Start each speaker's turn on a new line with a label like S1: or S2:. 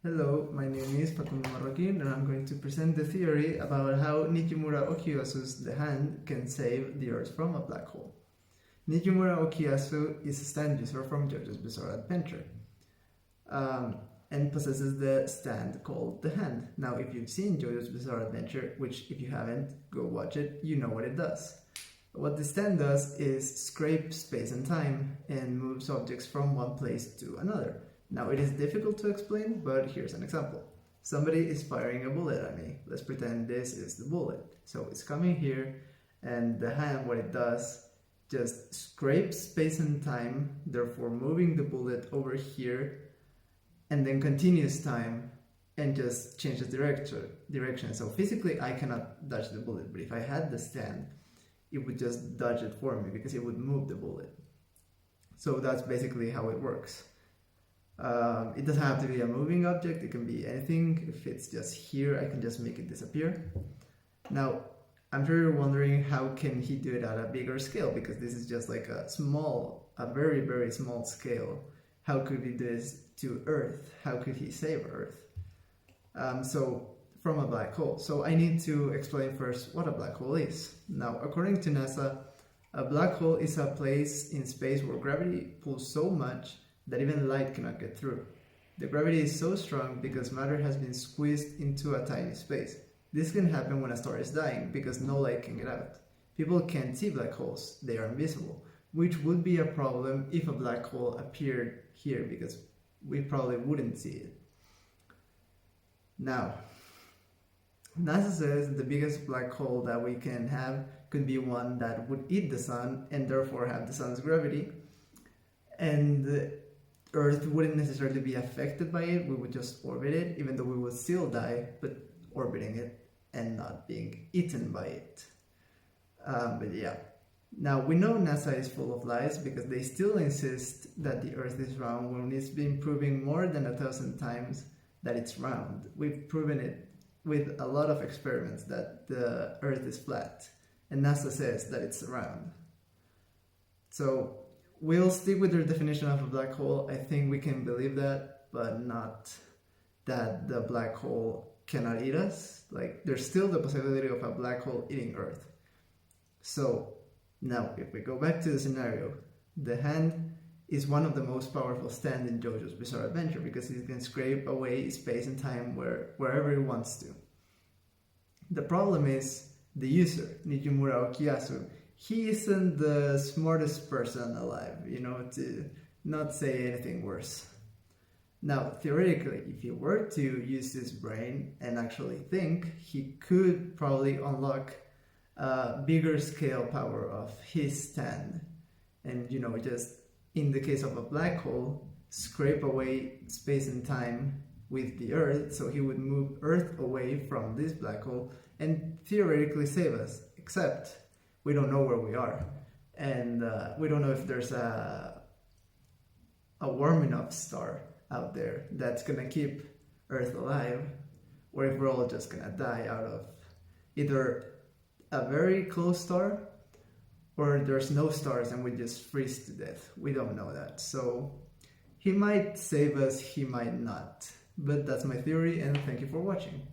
S1: Hello, my name is Facundo Marroquin and I'm going to present the theory about how Nijimura Okiyasu's The Hand can save the Earth from a black hole. Nijimura Okiyasu is a stand user from JoJo's Bizarre Adventure and possesses the stand called The Hand. Now, if you've seen JoJo's Bizarre Adventure, which if you haven't, go watch it, you know what it does. What the stand does is scrape space and time and moves objects from one place to another. Now, it is difficult to explain, but here's an example. Somebody is firing a bullet at me. Let's pretend this is the bullet. So it's coming here, and the hand, what it does, just scrapes space and time, therefore moving the bullet over here, and then continues time and just changes direction. So physically, I cannot dodge the bullet, but if I had the stand, it would just dodge it for me because it would move the bullet. So that's basically how it works. It doesn't have to be a moving object, it can be anything. If it's just here, I can just make it disappear. Now, I'm sure you're wondering how can he do it at a bigger scale, because this is just like a very, very small scale. How could he do this to Earth? How could he save Earth? From a black hole. So I need to explain first what a black hole is. Now, according to NASA, a black hole is a place in space where gravity pulls so much that even light cannot get through. The gravity is so strong because matter has been squeezed into a tiny space. This can happen when a star is dying because no light can get out. People can't see black holes, they are invisible, which would be a problem if a black hole appeared here because we probably wouldn't see it. Now, NASA says the biggest black hole that we can have could be one that would eat the sun and therefore have the sun's gravity, and Earth wouldn't necessarily be affected by it. We would just orbit it, even though we would still die, but orbiting it and not being eaten by it. But yeah. Now, we know NASA is full of lies because they still insist that the Earth is round when it's been proving more than 1,000 times that it's round. We've proven it with a lot of experiments that the Earth is flat, and NASA says that it's round. So we'll stick with their definition of a black hole. I think we can believe that, but not that the black hole cannot eat us. Like, there's still the possibility of a black hole eating Earth. So now, if we go back to the scenario, the hand is one of the most powerful stands in JoJo's Bizarre Adventure because it can scrape away space and time wherever it wants to. The problem is the user, Nijimura Okiyasu. He isn't the smartest person alive, to not say anything worse. Now, theoretically, if he were to use his brain and actually think, he could probably unlock a bigger scale power of his stand. And, just in the case of a black hole, scrape away space and time with the Earth, so he would move Earth away from this black hole and theoretically save us, except we don't know where we are, and we don't know if there's a warm enough star out there that's gonna keep Earth alive, or if we're all just gonna die out of either a very close star or there's no stars and we just freeze to death. We don't know that. So he might save us, he might not. But that's my theory, and thank you for watching.